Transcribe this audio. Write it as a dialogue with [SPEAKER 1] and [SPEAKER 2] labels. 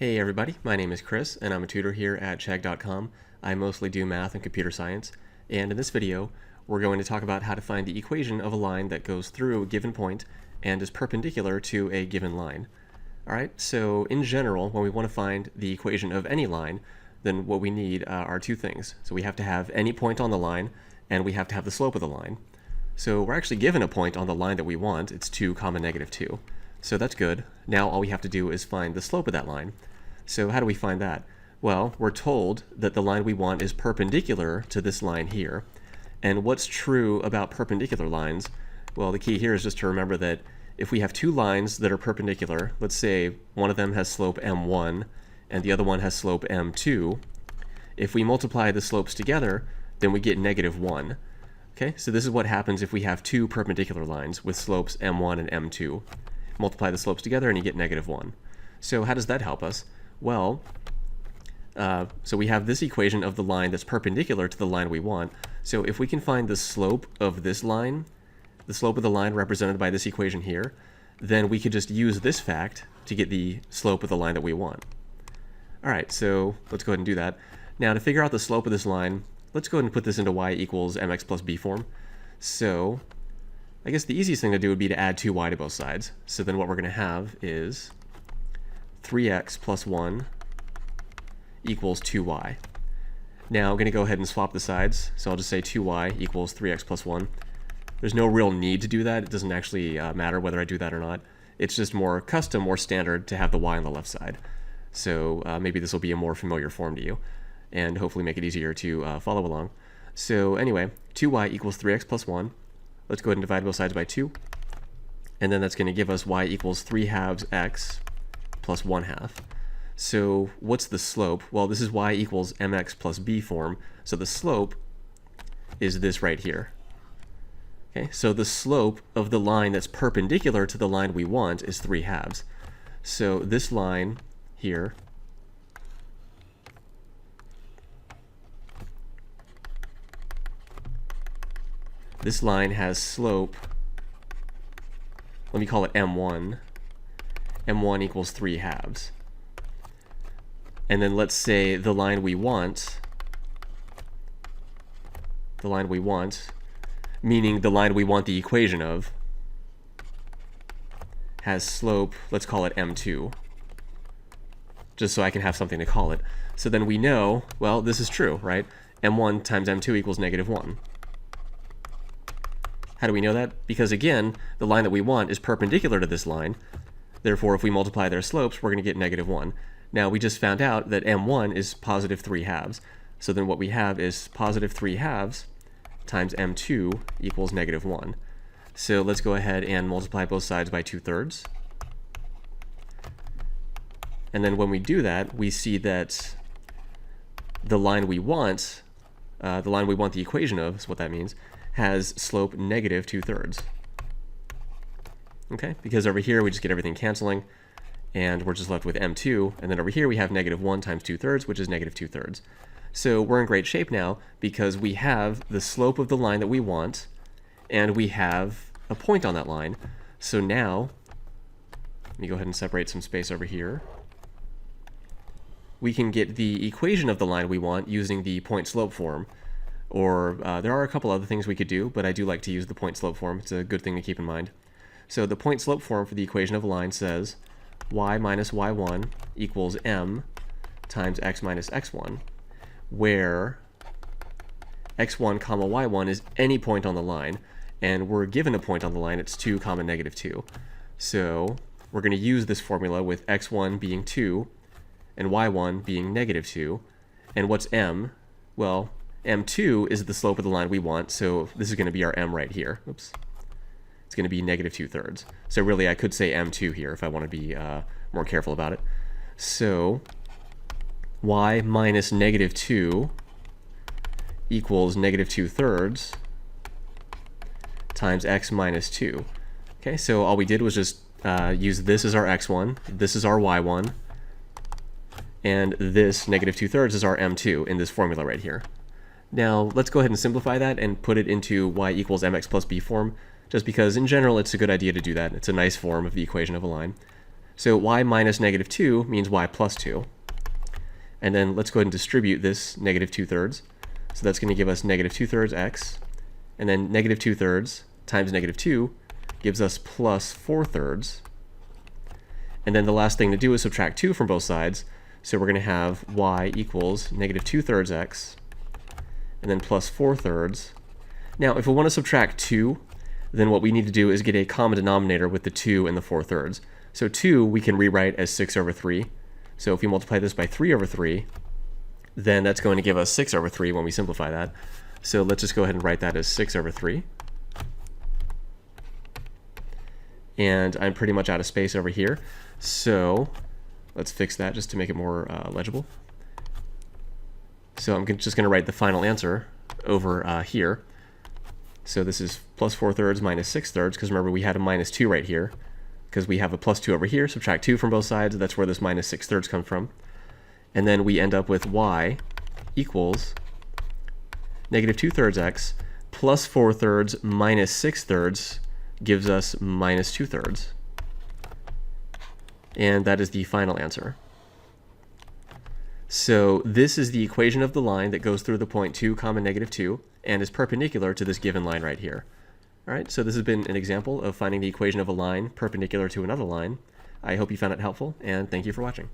[SPEAKER 1] Hey everybody, my name is Chris and I'm a tutor here at Chegg.com. I mostly do math and computer science, and in this video we're going to talk about how to find the equation of a line that goes through a given point and is perpendicular to a given line. Alright, so in general, when we want to find the equation of any line, then what we need are two things. So we have to have any point on the line, and we have to have the slope of the line. So we're actually given a point on the line that we want. It's 2, -2. So that's good. Now all we have to do is find the slope of that line. So how do we find that? Well, we're told that the line we want is perpendicular to this line here. And what's true about perpendicular lines? Well, the key here is just to remember that if we have two lines that are perpendicular, let's say one of them has slope m1 and the other one has slope m2, if we multiply the slopes together, then we get -1. Okay, so this is what happens if we have two perpendicular lines with slopes m1 and m2. Multiply the slopes together and you get -1. So how does that help us? Well, so we have this equation of the line that's perpendicular to the line we want. So if we can find the slope of this line, the slope of the line represented by this equation here, then we could just use this fact to get the slope of the line that we want. Alright, so let's go ahead and do that. Now to figure out the slope of this line, let's go ahead and put this into y equals mx plus b form. So I guess the easiest thing to do would be to add 2y to both sides. So then what we're going to have is 3x plus 1 equals 2y. Now I'm going to go ahead and swap the sides. So I'll just say 2y equals 3x plus 1. There's no real need to do that. It doesn't actually matter whether I do that or not. It's just more custom, more standard to have the y on the left side. So maybe this will be a more familiar form to you and hopefully make it easier to follow along. So anyway, 2y equals 3x plus 1. Let's go ahead and divide both sides by 2. And then that's going to give us y equals 3/2 x plus 1/2. So what's the slope? Well, this is y equals mx plus b form. So the slope is this right here. Okay, so the slope of the line that's perpendicular to the line we want is 3/2. So this line here has slope, let me call it m1. m1 equals 3/2. And then let's say the line we want, meaning the line we want the equation of, has slope, let's call it m2, just so I can have something to call it. So then we know, well, this is true, right? m1 times m2 equals -1. How do we know that? Because again, the line that we want is perpendicular to this line. Therefore, if we multiply their slopes, we're going to get -1. Now, we just found out that m1 is positive 3/2. So then what we have is positive 3/2 times m2 equals -1. So let's go ahead and multiply both sides by 2/3. And then when we do that, we see that the line we want the equation of, is what that means, has slope -2/3. Okay, because over here we just get everything canceling, and we're just left with m2, and then over here we have -1 times 2/3, which is -2/3. So we're in great shape now because we have the slope of the line that we want, and we have a point on that line. So now, let me go ahead and separate some space over here. We can get the equation of the line we want using the point-slope form. Or there are a couple other things we could do, but I do like to use the point-slope form. It's a good thing to keep in mind. So the point-slope form for the equation of a line says y minus y1 equals m times x minus x1, where x1 comma y1 is any point on the line, and we're given a point on the line, it's 2 comma -2. So we're going to use this formula with x1 being 2 and y1 being -2. And what's m? Well, m2 is the slope of the line we want, so this is going to be our m right here. Oops. It's going to be -2/3. So really I could say m2 here if I want to be more careful about it. So y minus -2 equals -2/3 times x minus 2. Okay, so all we did was just use this as our x1, this is our y1, and this -2/3 is our m2 in this formula right here. Now let's go ahead and simplify that and put it into y equals mx plus b form, just because in general it's a good idea to do that. It's a nice form of the equation of a line. So y minus negative 2 means y plus 2. And then let's go ahead and distribute this negative 2/3. So that's going to give us negative 2/3 x. And then negative 2/3 times negative 2 gives us plus 4/3. And then the last thing to do is subtract 2 from both sides. So we're going to have y equals negative 2/3 x and then plus 4/3. Now, if we want to subtract 2, then what we need to do is get a common denominator with the 2 and the 4/3. So 2 we can rewrite as 6/3. So if we multiply this by 3/3, then that's going to give us 6/3 when we simplify that. So let's just go ahead and write that as 6/3. And I'm pretty much out of space over here. So let's fix that just to make it more legible. So I'm just going to write the final answer over here. So this is plus 4/3 minus 6/3, because remember we had a minus 2 right here. Because we have a plus 2 over here, subtract 2 from both sides, that's where this minus 6/3 comes from. And then we end up with y equals negative 2/3 x plus 4/3 minus 6/3 gives us minus 2/3. And that is the final answer. So this is the equation of the line that goes through the point 2, negative 2, and is perpendicular to this given line right here. All right, so this has been an example of finding the equation of a line perpendicular to another line. I hope you found it helpful, and thank you for watching.